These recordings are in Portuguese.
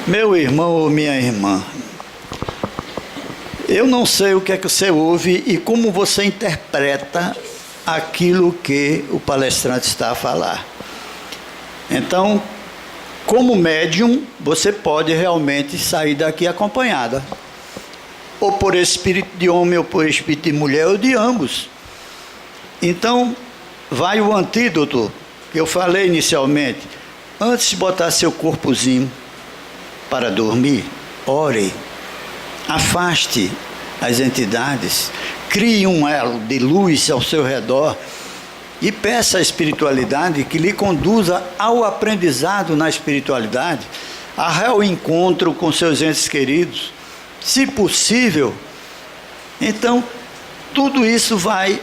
Meu irmão ou minha irmã, eu não sei o que é que você ouve e como você interpreta aquilo que o palestrante está a falar. Então, como médium, você pode realmente sair daqui acompanhada, ou por espírito de homem, ou por espírito de mulher, ou de ambos. Então, vai o antídoto que eu falei inicialmente. Antes de botar seu corpozinho para dormir, ore, afaste as entidades, crie um elo de luz ao seu redor e peça à espiritualidade que lhe conduza ao aprendizado na espiritualidade, ao encontro com seus entes queridos, se possível. Então, tudo isso vai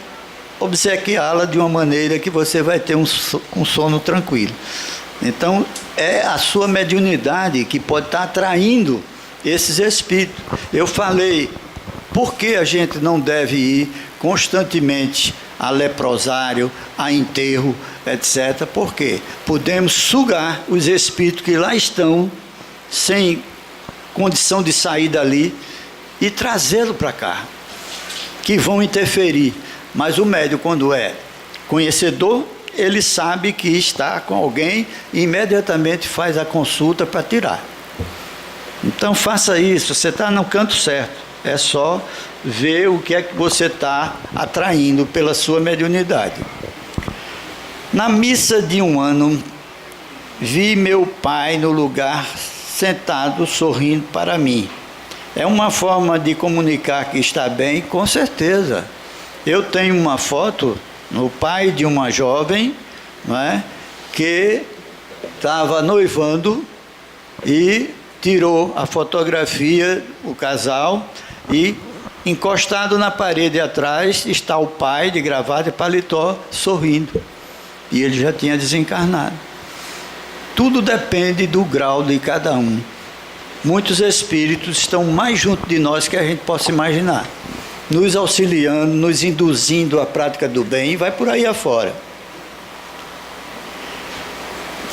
obsequiá-la de uma maneira que você vai ter um sono tranquilo. Então, é a sua mediunidade que pode estar atraindo esses espíritos. Eu falei, por que a gente não deve ir constantemente a leprosário, a enterro, etc. Por quê? Podemos sugar os espíritos que lá estão, sem condição de sair dali, e trazê-lo para cá, que vão interferir. Mas o médium, quando é conhecedor, ele sabe que está com alguém e imediatamente faz a consulta para tirar. Então faça isso, você está no canto certo. É só ver o que é que você está atraindo pela sua mediunidade. Na missa de um ano, vi meu pai no lugar sentado, sorrindo para mim. É uma forma de comunicar que está bem, com certeza. Eu tenho uma foto no pai de uma jovem, não é, que estava noivando e tirou a fotografia, o casal, e encostado na parede atrás está o pai de gravata e paletó sorrindo. E ele já tinha desencarnado. Tudo depende do grau de cada um. Muitos espíritos estão mais junto de nós que a gente possa imaginar, nos auxiliando, nos induzindo à prática do bem, e vai por aí afora.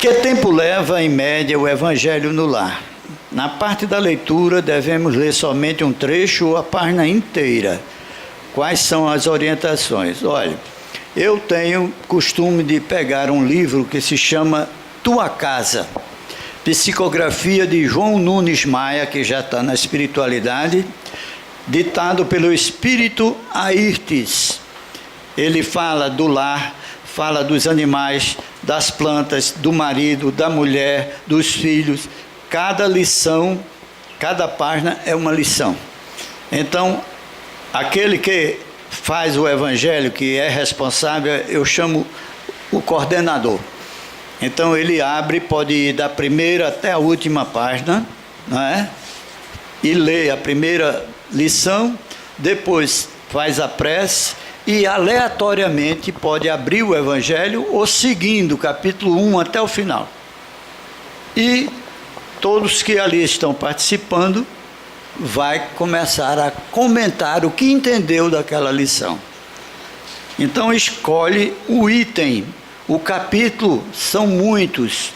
Que tempo leva, em média, o Evangelho no lar? Na parte da leitura, devemos ler somente um trecho ou a página inteira. Quais são as orientações? Olha, eu tenho costume de pegar um livro que se chama Tua Casa, psicografia de João Nunes Maia, que já está na espiritualidade, ditado pelo espírito Airtes. Ele fala do lar, fala dos animais, das plantas, do marido, da mulher, dos filhos. Cada lição, cada página é uma lição. Então, aquele que faz o evangelho, que é responsável, eu chamo o coordenador. Então ele abre, pode ir da primeira até a última página, não é? E lê a primeira lição, depois faz a prece e aleatoriamente pode abrir o evangelho ou seguindo o capítulo 1 até o final. E todos que ali estão participando vai começar a comentar o que entendeu daquela lição. Então escolhe o item, o capítulo, são muitos.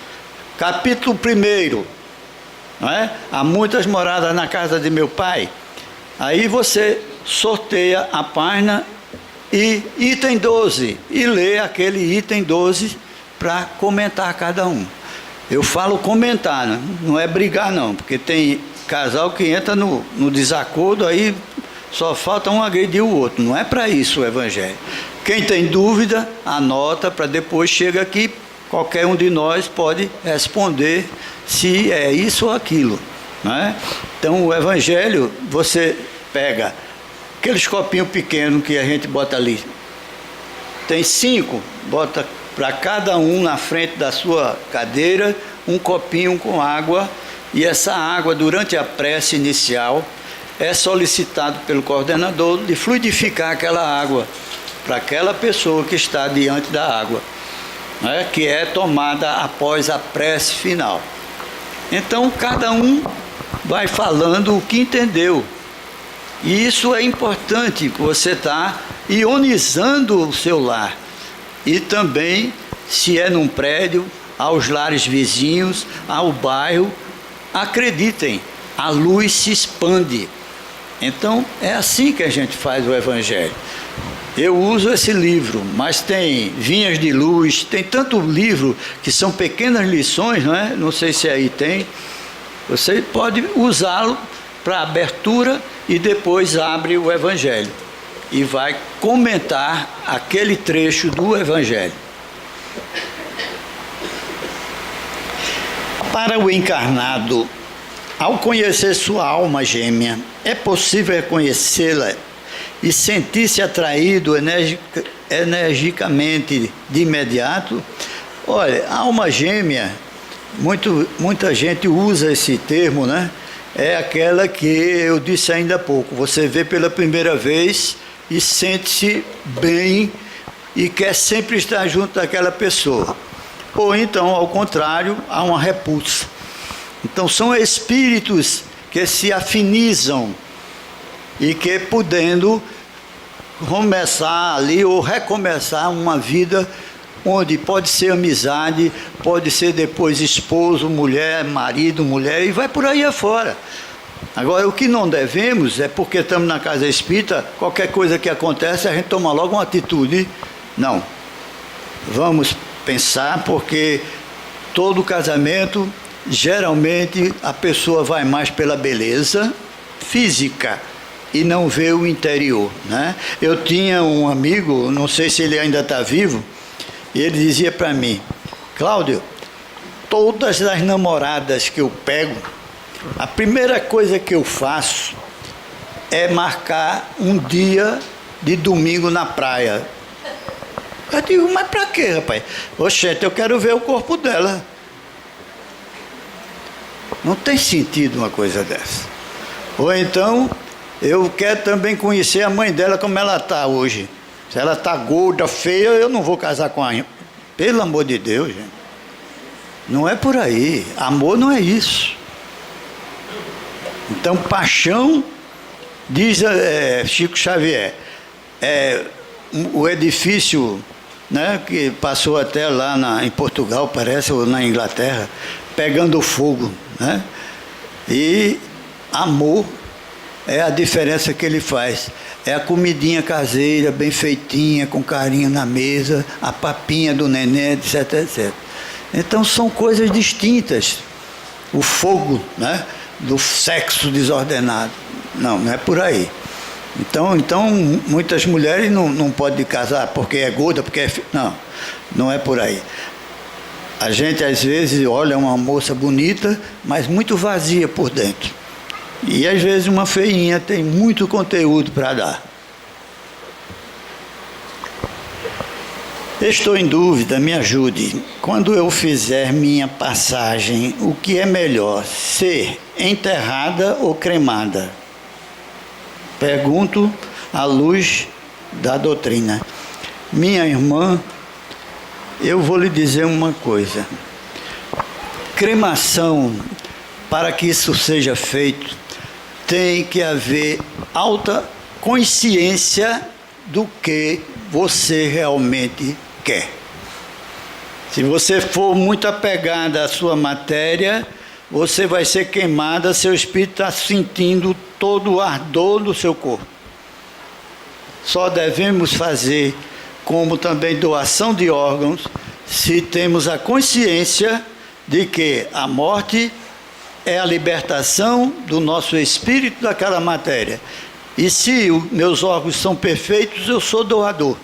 Capítulo 1, não é? Há muitas moradas na casa de meu pai. Aí você sorteia a página e item 12, e lê aquele item 12 para comentar cada um. Eu falo comentar, não é brigar não, porque tem casal que entra no desacordo, aí só falta um agredir o outro. Não é para isso o evangelho. Quem tem dúvida, anota, para depois chega aqui, qualquer um de nós pode responder se é isso ou aquilo, não é? Então o evangelho, você pega aqueles copinhos pequenos que a gente bota ali, tem 5, bota para cada um na frente da sua cadeira um copinho com água, e essa água, durante a prece inicial, é solicitado pelo coordenador de fluidificar aquela água para aquela pessoa que está diante da água, né, que é tomada após a prece final. Então cada um vai falando o que entendeu, e isso é importante, que você está ionizando o seu lar. E também, se é num prédio, aos lares vizinhos, ao bairro, acreditem, a luz se expande. Então, é assim que a gente faz o Evangelho. Eu uso esse livro, mas tem Vinhas de Luz, tem tanto livro que são pequenas lições, não é? Não sei se aí tem. Você pode usá-lo para abertura e depois abre o Evangelho e vai comentar aquele trecho do Evangelho. Para o encarnado, ao conhecer sua alma gêmea, é possível reconhecê-la e sentir-se atraído energicamente de imediato? Olha, a alma gêmea, muita gente usa esse termo, né? É aquela que eu disse ainda há pouco. Você vê pela primeira vez e sente-se bem e quer sempre estar junto daquela pessoa. Ou então, ao contrário, há uma repulsa. Então, são espíritos que se afinizam e que, podendo começar ali ou recomeçar uma vida onde pode ser amizade, pode ser depois esposo, mulher, marido, mulher, e vai por aí afora. Agora, o que não devemos é, porque estamos na casa espírita, qualquer coisa que acontece, a gente toma logo uma atitude. Não. Vamos pensar, porque todo casamento, geralmente, a pessoa vai mais pela beleza física e não vê o interior, né? Eu tinha um amigo, não sei se ele ainda está vivo, e ele dizia para mim: Cláudio, todas as namoradas que eu pego, a primeira coisa que eu faço é marcar um dia de domingo na praia. Eu digo, mas para quê, rapaz? Oxente, eu quero ver o corpo dela. Não tem sentido uma coisa dessa. Ou então, eu quero também conhecer a mãe dela como ela está hoje. Se ela está gorda, feia, eu não vou casar com ela. Pelo amor de Deus, gente. Não é por aí. Amor não é isso. Então, paixão, diz Chico Xavier, o edifício, né, que passou até lá em Portugal, parece, ou na Inglaterra, pegando fogo, né? E amor é a diferença que ele faz. É a comidinha caseira, bem feitinha, com carinho na mesa, a papinha do neném, etc, etc. Então são coisas distintas. O fogo, né, do sexo desordenado. Não é por aí. Então muitas mulheres não podem casar porque é gorda, porque é... Não é por aí. A gente às vezes olha uma moça bonita, mas muito vazia por dentro. E às vezes uma feinha tem muito conteúdo para dar. Estou em dúvida, me ajude. Quando eu fizer minha passagem, o que é melhor, ser enterrada ou cremada? Pergunto à luz da doutrina. Minha irmã, eu vou lhe dizer uma coisa. Cremação, para que isso seja feito, tem que haver alta consciência do que você realmente quer. Se você for muito apegada à sua matéria, você vai ser queimada, seu espírito está sentindo todo o ardor do seu corpo. Só devemos fazer, como também doação de órgãos, se temos a consciência de que a morte é a libertação do nosso espírito daquela matéria. E se meus órgãos são perfeitos, eu sou doador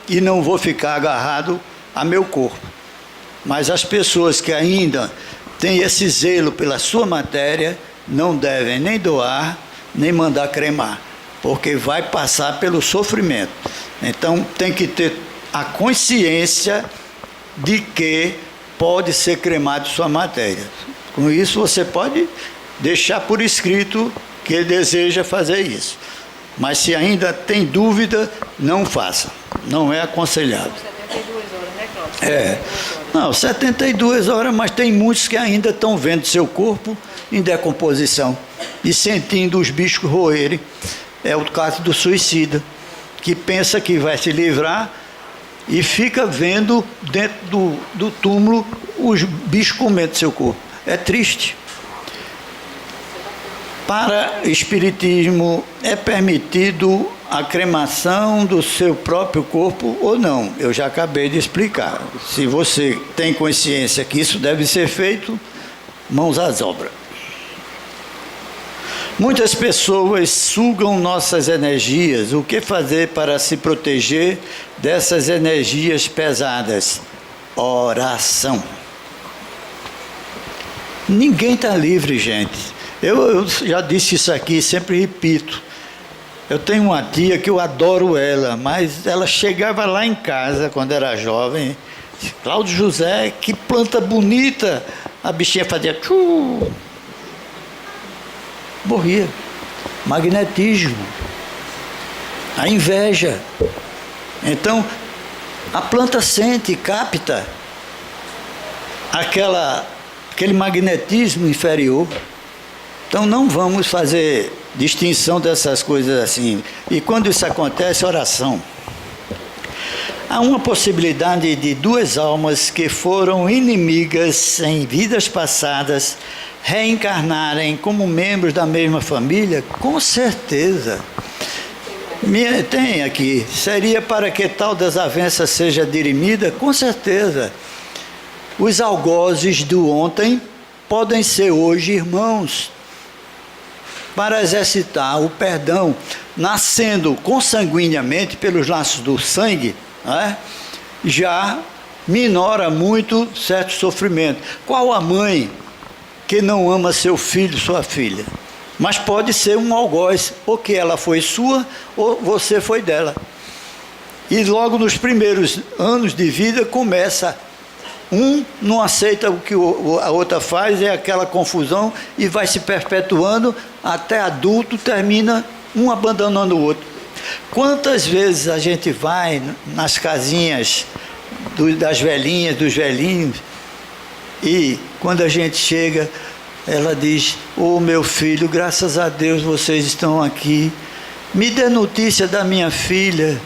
e não vou ficar agarrado a meu corpo. Mas as pessoas que ainda têm esse zelo pela sua matéria não devem nem doar, nem mandar cremar, porque vai passar pelo sofrimento. Então tem que ter a consciência de que pode ser cremado sua matéria. Com isso você pode deixar por escrito que deseja fazer isso. Mas se ainda tem dúvida, não faça. Não é aconselhável. 72 horas, né, Cláudio? Não, 72 horas, mas tem muitos que ainda estão vendo seu corpo em decomposição e sentindo os bichos roerem. É o caso do suicida, que pensa que vai se livrar e fica vendo dentro do túmulo os bichos comendo seu corpo. É triste. Para o espiritismo, é permitido a cremação do seu próprio corpo ou não? Eu já acabei de explicar. Se você tem consciência que isso deve ser feito, mãos às obras. Muitas pessoas sugam nossas energias. O que fazer para se proteger dessas energias pesadas? Oração. Ninguém está livre, gente. Eu já disse isso aqui, sempre repito. Eu tenho uma tia que eu adoro ela, mas ela chegava lá em casa quando era jovem. Cláudio José, que planta bonita. A bichinha fazia tchu. Morria. Magnetismo. A inveja. Então, a planta sente, capta aquele magnetismo inferior. Então não vamos fazer distinção dessas coisas assim. E quando isso acontece, oração. Há uma possibilidade de duas almas que foram inimigas em vidas passadas reencarnarem como membros da mesma família? Com certeza. Tem aqui. Seria para que tal desavença seja dirimida? Com certeza. Os algozes do ontem podem ser hoje irmãos. Para exercitar o perdão, nascendo consanguineamente pelos laços do sangue, né, já minora muito certo sofrimento. Qual a mãe que não ama seu filho, sua filha? Mas pode ser um algoz, porque ela foi sua ou você foi dela. E logo nos primeiros anos de vida começa. Um não aceita o que a outra faz, é aquela confusão e vai se perpetuando até adulto, termina um abandonando o outro. Quantas vezes a gente vai nas casinhas das velhinhas, dos velhinhos, e quando a gente chega, ela diz: ô meu filho, graças a Deus vocês estão aqui, me dê notícia da minha filha,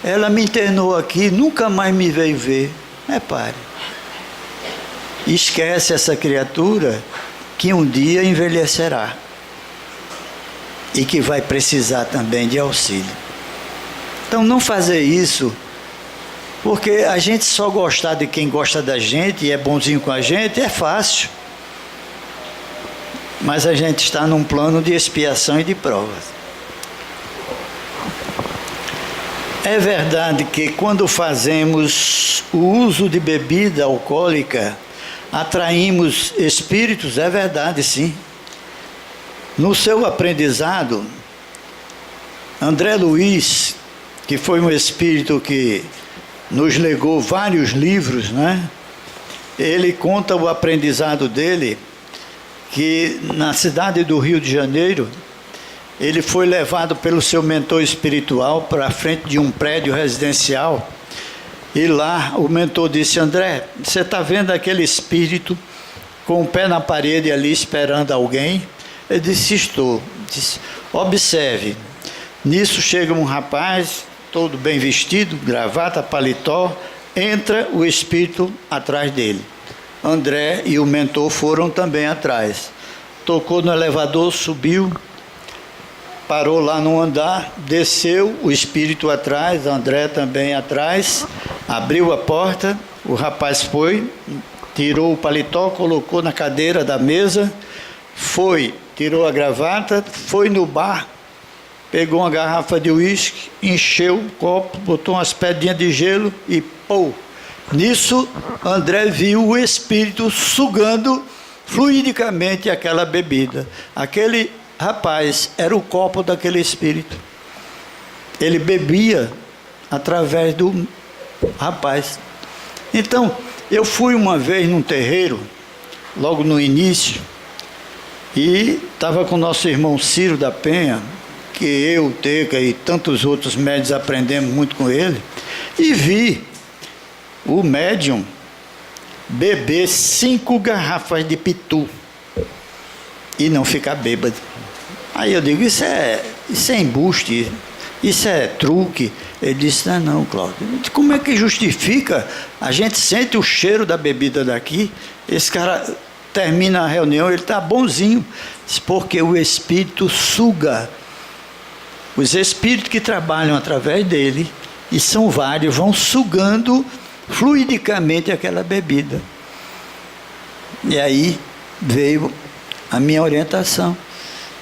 ela me internou aqui, nunca mais me veio ver. Repare. Esquece essa criatura que um dia envelhecerá e que vai precisar também de auxílio. Então não fazer isso, porque a gente só gostar de quem gosta da gente e é bonzinho com a gente é fácil. Mas a gente está num plano de expiação e de provas. É verdade que quando fazemos o uso de bebida alcoólica, atraímos espíritos? É verdade, sim. No seu aprendizado, André Luiz, que foi um espírito que nos legou vários livros, né? Ele conta o aprendizado dele, que na cidade do Rio de Janeiro, ele foi levado pelo seu mentor espiritual para a frente de um prédio residencial. E lá o mentor disse: André, você está vendo aquele espírito com o pé na parede ali esperando alguém? Ele disse: estou. Disse: observe. Nisso chega um rapaz, todo bem vestido, gravata, paletó, entra o espírito atrás dele. André e o mentor foram também atrás. Tocou no elevador, subiu, parou lá no andar, desceu, o espírito atrás, André também atrás, abriu a porta, o rapaz foi, tirou o paletó, colocou na cadeira da mesa, foi, tirou a gravata, foi no bar, pegou uma garrafa de uísque, encheu o copo, botou umas pedrinhas de gelo e pô! Nisso, André viu o espírito sugando fluidicamente aquela bebida. Aquele rapaz era o copo daquele espírito. Ele bebia através do rapaz. Então, eu fui uma vez num terreiro, logo no início, e estava com o nosso irmão Ciro da Penha, que eu, o Teca e tantos outros médiuns aprendemos muito com ele, e vi o médium beber 5 garrafas de pitu e não ficar bêbado. Aí eu digo: isso é embuste, isso é truque. Ele disse: não, Cláudio, como é que justifica? A gente sente o cheiro da bebida daqui, esse cara termina a reunião, ele está bonzinho, porque o Espírito suga. Os espíritos que trabalham através dele, e são vários, vão sugando fluidicamente aquela bebida. E aí veio a minha orientação,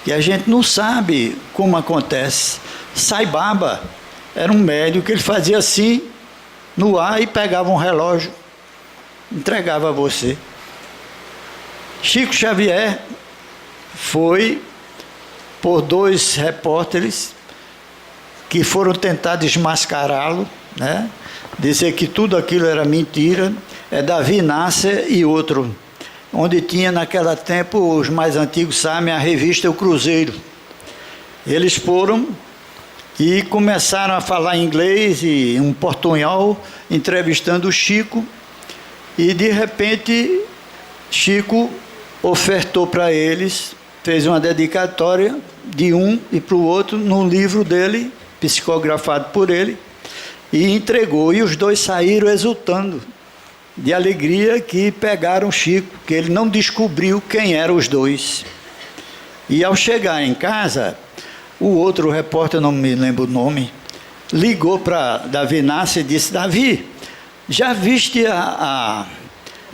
que a gente não sabe como acontece. Sai baba, era um médium que ele fazia assim, no ar, e pegava um relógio, entregava a você. Chico Xavier foi por 2 repórteres que foram tentar desmascará-lo, né? Dizer que tudo aquilo era mentira. É Davi Nasser e outro, onde tinha naquele tempo, os mais antigos sabem, a revista O Cruzeiro. Eles foram e começaram a falar inglês e um portunhol, entrevistando o Chico, e de repente Chico ofertou para eles, fez uma dedicatória de um e para o outro num livro dele, psicografado por ele, e entregou, e os dois saíram exultando de alegria que pegaram Chico, que ele não descobriu quem eram os dois. E ao chegar em casa, o outro repórter, não me lembro o nome, ligou para Davi Nasser e disse: Davi, já viste a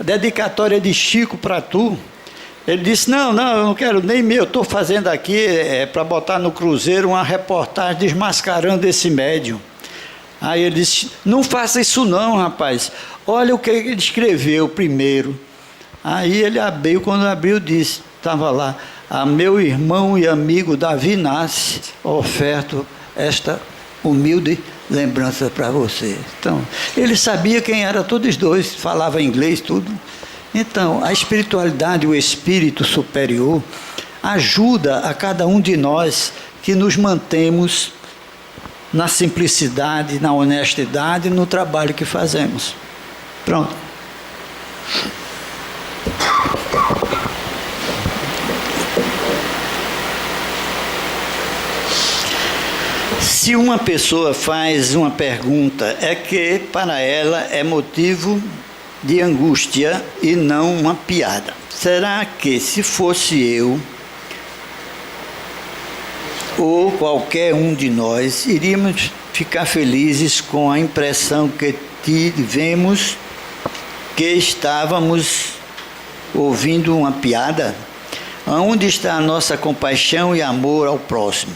dedicatória de Chico para tu? Ele disse: não, eu não quero nem meu, eu estou fazendo aqui para botar no Cruzeiro uma reportagem desmascarando esse médium. Aí ele disse: não faça isso não, rapaz, olha o que ele escreveu primeiro. Aí ele abriu, quando abriu disse, estava lá: a meu irmão e amigo Davi Nasser, oferto esta humilde lembrança para você. Então, ele sabia quem era todos dois, falava inglês, tudo. Então, a espiritualidade, o espírito superior, ajuda a cada um de nós que nos mantemos na simplicidade, na honestidade, no trabalho que fazemos. Pronto. Se uma pessoa faz uma pergunta, é que para ela é motivo de angústia e não uma piada. Será que se fosse eu ou qualquer um de nós, iríamos ficar felizes com a impressão que tivemos que estávamos ouvindo uma piada? Onde está a nossa compaixão e amor ao próximo?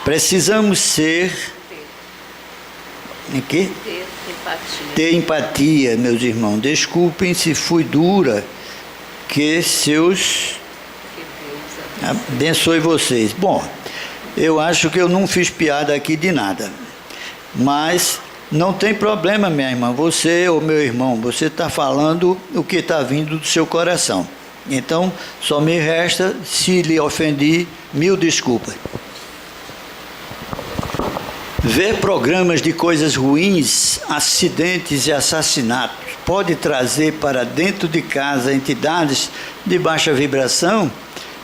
Precisamos ser... Em quê? Ter empatia, meus irmãos. Desculpem se fui dura, que Deus abençoe vocês. Bom, eu acho que eu não fiz piada aqui de nada, mas não tem problema, minha irmã. Você ou meu irmão, você está falando o que está vindo do seu coração. Então, só me resta, se lhe ofendi, mil desculpas. Ver programas de coisas ruins, acidentes e assassinatos pode trazer para dentro de casa entidades de baixa vibração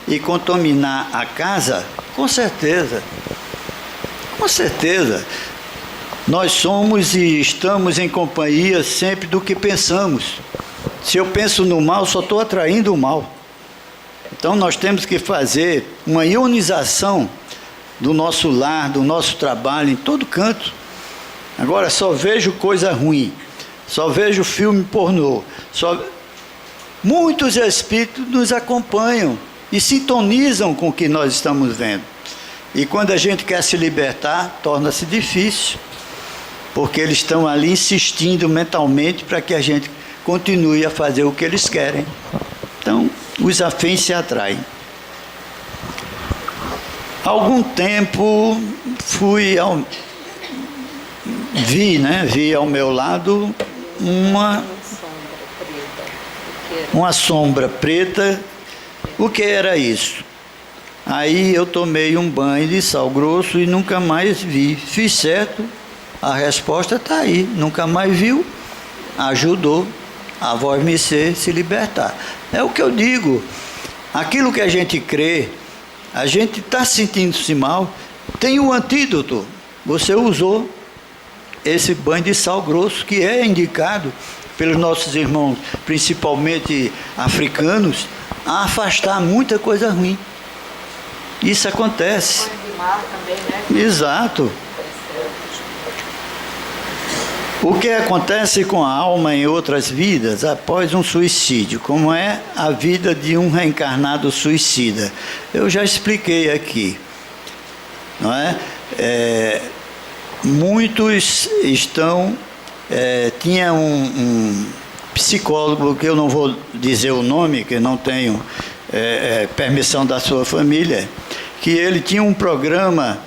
e contaminar a casa? Com certeza. Com certeza. Nós somos e estamos em companhia sempre do que pensamos. Se eu penso no mal, só estou atraindo o mal. Então nós temos que fazer uma ionização do nosso lar, do nosso trabalho, em todo canto. Agora só vejo coisa ruim, só vejo filme pornô, muitos espíritos nos acompanham e sintonizam com o que nós estamos vendo. E quando a gente quer se libertar, torna-se difícil, porque eles estão ali insistindo mentalmente para que a gente continue a fazer o que eles querem. Então, os afins se atraem. Algum tempo vi ao meu lado uma sombra preta. O que era isso? Aí eu tomei um banho de sal grosso e nunca mais vi. Fiz certo, a resposta está aí. Nunca mais viu, ajudou a voz me se libertar. É o que eu digo. Aquilo que a gente crê, a gente está sentindo-se mal, tem um antídoto. Você usou esse banho de sal grosso, que é indicado pelos nossos irmãos, principalmente africanos, a afastar muita coisa ruim. Isso acontece. De mar também, né? Exato. O que acontece com a alma em outras vidas após um suicídio? Como é a vida de um reencarnado suicida? Eu já expliquei aqui, não é? Muitos estão... tinha um psicólogo, que eu não vou dizer o nome, que não tenho permissão da sua família, que ele tinha um programa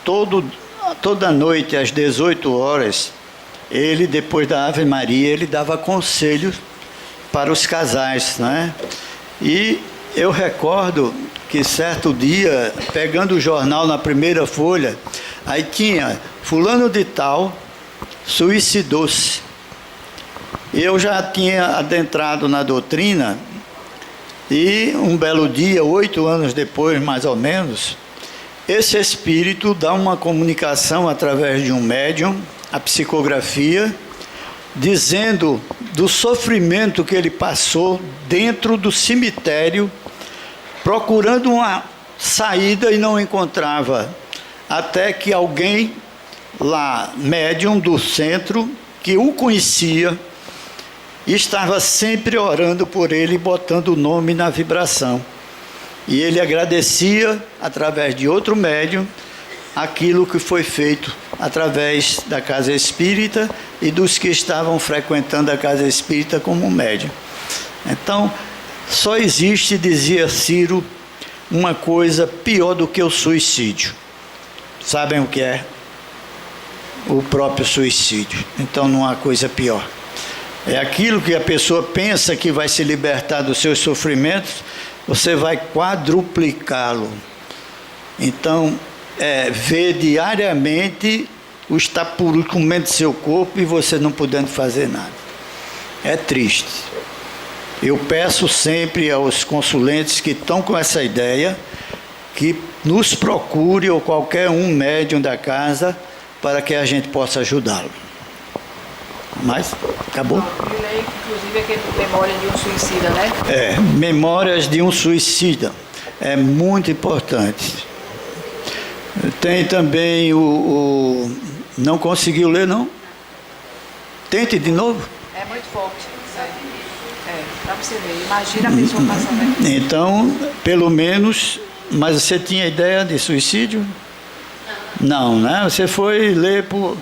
toda noite às 18 horas, ele, depois da Ave Maria, ele dava conselhos para os casais, né? E eu recordo que certo dia, pegando o jornal na primeira folha, aí tinha fulano de tal suicidou-se. Eu já tinha adentrado na doutrina e um belo dia, 8 anos depois, mais ou menos, esse espírito dá uma comunicação através de um médium, a psicografia, dizendo do sofrimento que ele passou dentro do cemitério, procurando uma saída e não encontrava, até que alguém lá, médium do centro, que o conhecia, estava sempre orando por ele, botando o nome na vibração. E ele agradecia, através de outro médium, aquilo que foi feito através da casa espírita e dos que estavam frequentando a casa espírita como médium. Então, só existe, dizia Ciro, uma coisa pior do que o suicídio. Sabem o que é? O próprio suicídio. Então não há coisa pior. É aquilo que a pessoa pensa que vai se libertar dos seus sofrimentos, você vai quadruplicá-lo. Então, ver diariamente o estapuru comendo seu corpo e você não podendo fazer nada. É triste. Eu peço sempre aos consulentes que estão com essa ideia, que nos procure, ou qualquer um médium da casa, para que a gente possa ajudá-lo. Mas, acabou? Eu leio, inclusive, aquele Memória de um Suicida, né? Memórias de um Suicida. É muito importante. Tem também não conseguiu ler, não? Tente de novo. É muito forte. Para você ver. Imagina a pessoa passando aqui. Então, pelo menos... Mas você tinha ideia de suicídio? Não, né? Você foi ler por...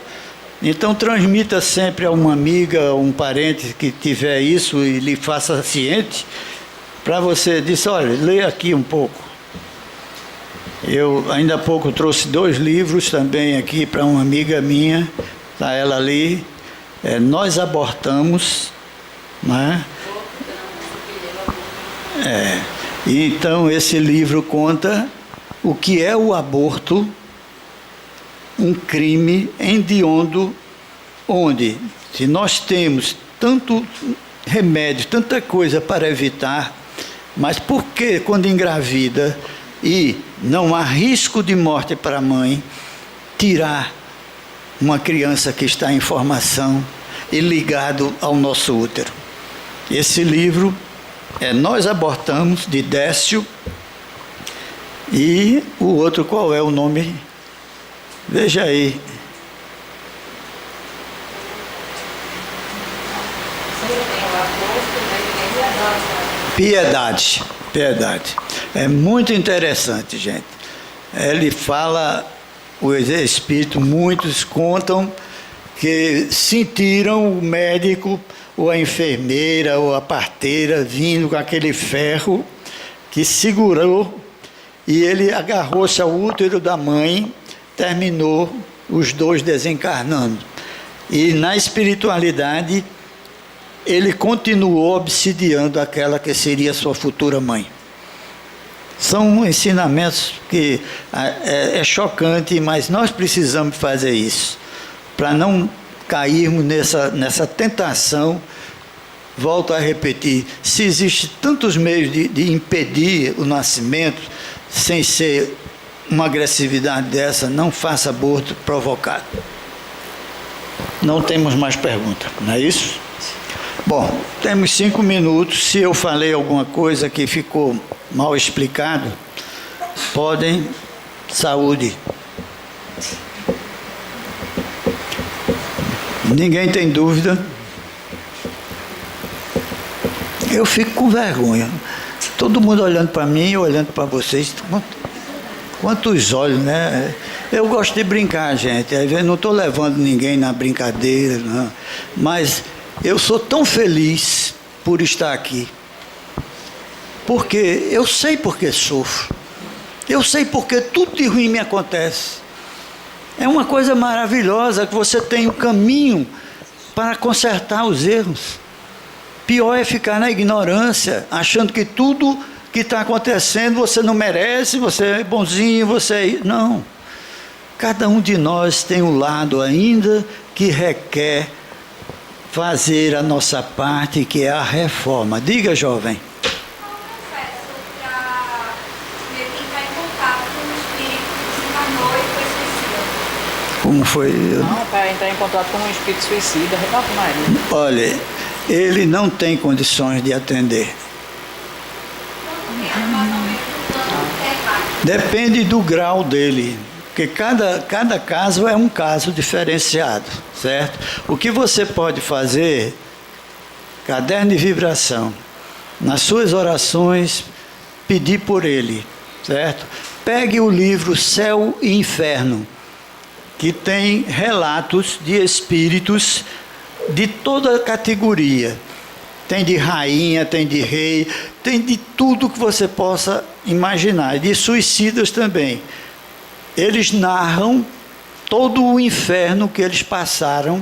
Então, transmita sempre a uma amiga, a um parente que tiver isso e lhe faça ciente, para você dizer, olha, leia aqui um pouco. Eu, ainda há pouco, trouxe 2 livros também aqui para uma amiga minha, está ela ali, Nós Abortamos, né? E então esse livro conta o que é o aborto, um crime hediondo, onde, se nós temos tanto remédio, tanta coisa para evitar, mas por que quando engravida e não há risco de morte para a mãe, tirar uma criança que está em formação e ligado ao nosso útero? Esse livro Nós Abortamos, de Décio, e o outro, qual é o nome? Veja aí. Piedade. Piedade. É muito interessante, gente. Ele fala, o espírito, muitos contam que sentiram o médico, ou a enfermeira, ou a parteira, vindo com aquele ferro que segurou, e ele agarrou-se ao útero da mãe, terminou os 2 desencarnando. E na espiritualidade, ele continuou obsidiando aquela que seria sua futura mãe. São ensinamentos que é chocante, mas nós precisamos fazer isso, para não cairmos nessa tentação. Volto a repetir, se existem tantos meios de impedir o nascimento, sem ser uma agressividade dessa, não faça aborto provocado. Não temos mais pergunta, não é isso? Bom, temos 5 minutos. Se eu falei alguma coisa que ficou mal explicado, podem. Saúde. Ninguém tem dúvida? Eu fico com vergonha. Todo mundo olhando para mim, olhando para vocês. Quantos olhos, né? Eu gosto de brincar, gente. Às vezes não estou levando ninguém na brincadeira, não. Mas eu sou tão feliz por estar aqui. Porque eu sei porque sofro. Eu sei porque tudo de ruim me acontece. É uma coisa maravilhosa que você tem um caminho para consertar os erros. Pior é ficar na ignorância, achando que tudo que está acontecendo você não merece, você é bonzinho, você é... Não. Cada um de nós tem um lado ainda que requer fazer a nossa parte, que é a reforma. Diga, jovem. Como foi? Não, para entrar em contato com um espírito suicida. Olha, ele não tem condições de atender. Depende do grau dele, porque cada caso é um caso diferenciado, certo? O que você pode fazer, caderno de vibração, nas suas orações, pedir por ele, certo? Pegue o livro Céu e Inferno, que tem relatos de espíritos de toda a categoria. Tem de rainha, tem de rei, tem de tudo que você possa imaginar, e de suicidas também. Eles narram todo o inferno que eles passaram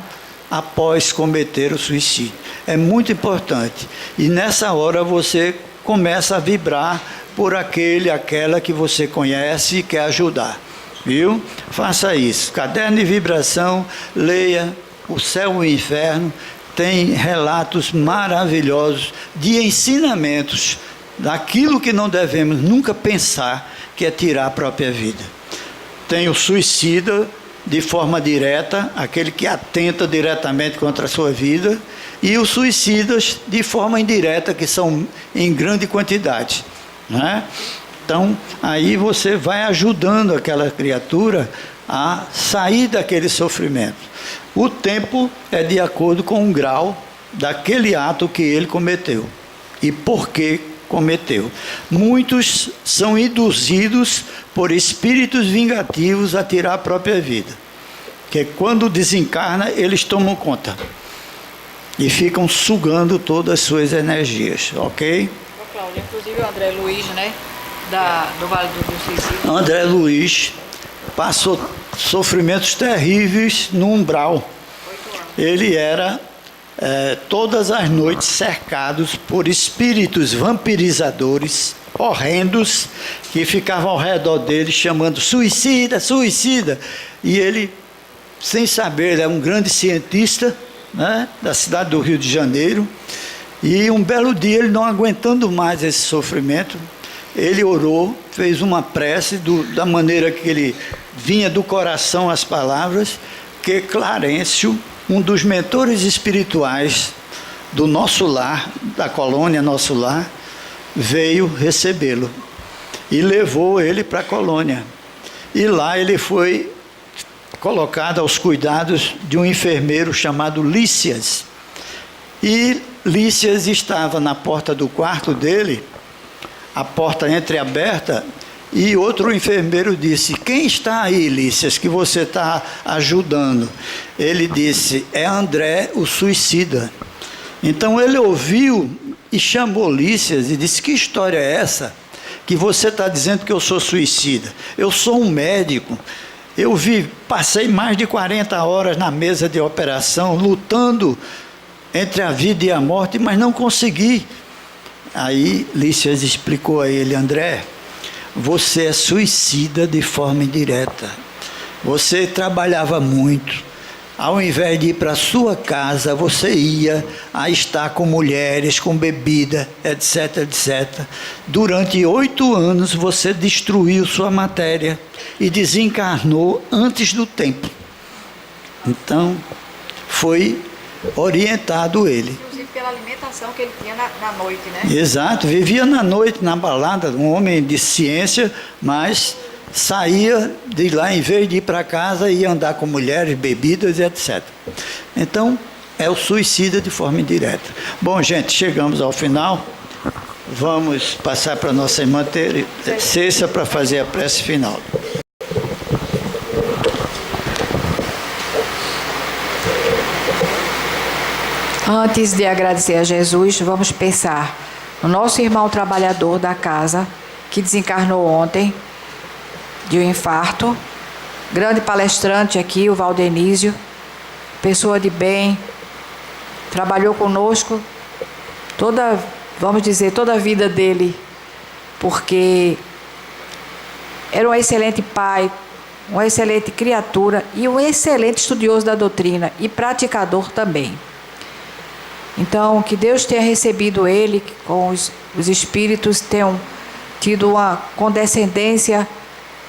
após cometer o suicídio. É muito importante. E nessa hora você começa a vibrar por aquela que você conhece e quer ajudar. Viu? Faça isso. Caderno de vibração, leia O Céu e o Inferno. Tem relatos maravilhosos de ensinamentos daquilo que não devemos nunca pensar, que é tirar a própria vida. Tem o suicida de forma direta, aquele que atenta diretamente contra a sua vida, e os suicidas de forma indireta, que são em grande quantidade, né? Então, aí você vai ajudando aquela criatura a sair daquele sofrimento. O tempo é de acordo com o grau daquele ato que ele cometeu e por que cometeu. Muitos são induzidos por espíritos vingativos a tirar a própria vida, que quando desencarna, eles tomam conta e ficam sugando todas as suas energias, ok? Cláudio, inclusive o André Luiz, né? Do Vale do Suicídio. André Luiz passou sofrimentos terríveis no umbral. Ele era todas as noites cercados por espíritos vampirizadores horrendos que ficavam ao redor dele chamando suicida, suicida. E ele, sem saber, ele é um grande cientista, né, da cidade do Rio de Janeiro. E um belo dia, ele não aguentando mais esse sofrimento, ele orou, fez uma prece da maneira que ele vinha do coração as palavras, que Clarencio, um dos mentores espirituais do nosso lar, da colônia Nosso Lar, veio recebê-lo e levou ele para a colônia. E lá ele foi colocado aos cuidados de um enfermeiro chamado Lícias. E Lícias estava na porta do quarto dele, a porta entreaberta, e outro enfermeiro disse: quem está aí, Lícias, que você está ajudando? Ele disse: é André, o suicida. Então ele ouviu e chamou Lícias e disse: que história é essa? Que você está dizendo que eu sou suicida? Eu sou um médico. Passei mais de 40 horas na mesa de operação, lutando entre a vida e a morte, mas não consegui. Aí Lícias explicou a ele: André, você é suicida de forma indireta. Você trabalhava muito. Ao invés de ir para a sua casa, você ia a estar com mulheres, com bebida, etc, etc. Durante 8 anos você destruiu sua matéria e desencarnou antes do tempo. Então, foi orientado ele. Inclusive aquela alimentação que ele tinha na noite, né? Exato, vivia na noite, na balada, um homem de ciência, mas saía de lá, em vez de ir para casa, ia andar com mulheres, bebidas e etc. Então, é o suicida de forma indireta. Bom, gente, chegamos ao final. Vamos passar para a nossa irmã Cessa para fazer a prece final. Antes de agradecer a Jesus, vamos pensar no nosso irmão trabalhador da casa, que desencarnou ontem de um infarto, grande palestrante aqui, o Valdenísio, pessoa de bem, trabalhou conosco vamos dizer, toda a vida dele, porque era um excelente pai, uma excelente criatura e um excelente estudioso da doutrina e praticador também. Então, que Deus tenha recebido ele, com os espíritos tenham tido uma condescendência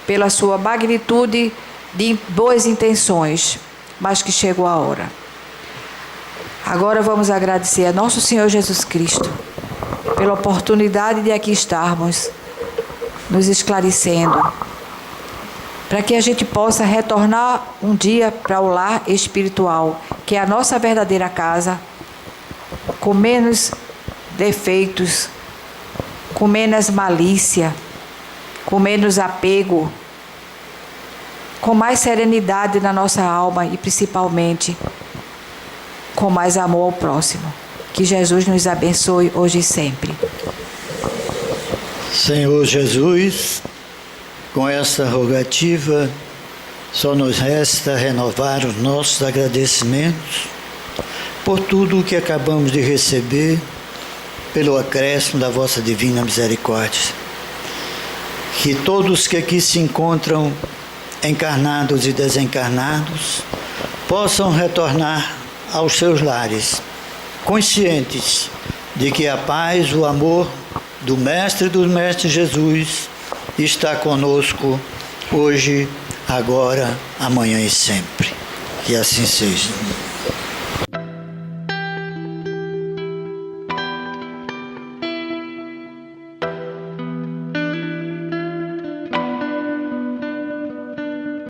pela sua magnitude de boas intenções, mas que chegou a hora. Agora vamos agradecer a nosso Senhor Jesus Cristo pela oportunidade de aqui estarmos nos esclarecendo, para que a gente possa retornar um dia para o lar espiritual, que é a nossa verdadeira casa, com menos defeitos, com menos malícia, com menos apego, com mais serenidade na nossa alma e principalmente com mais amor ao próximo. Que Jesus nos abençoe hoje e sempre. Senhor Jesus, com essa rogativa, só nos resta renovar os nossos agradecimentos por tudo o que acabamos de receber, pelo acréscimo da vossa divina misericórdia. Que todos que aqui se encontram, encarnados e desencarnados, possam retornar aos seus lares, conscientes de que a paz, o amor do Mestre e dos Mestres Jesus está conosco hoje, agora, amanhã e sempre. Que assim seja.